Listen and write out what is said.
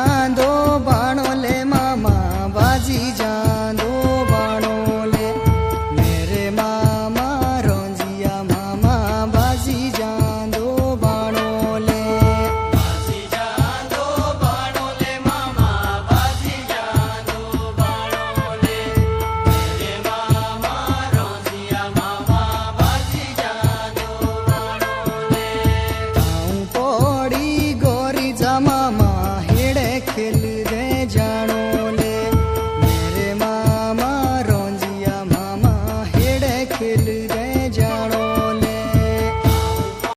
जांदो बाणो ले मामा बाजी जांदो बाणो ले मेरे मामा रोंजिया मामा बाजी जांदो बाणो ले बाजी जांदो बाणो ले मामा बाजी जांदो बाणो ले मेरे मामा रोंजिया मामा बाजी जांदो बाणो ले आऊं पोड़ी गोरी जा मामा हेड़े खेली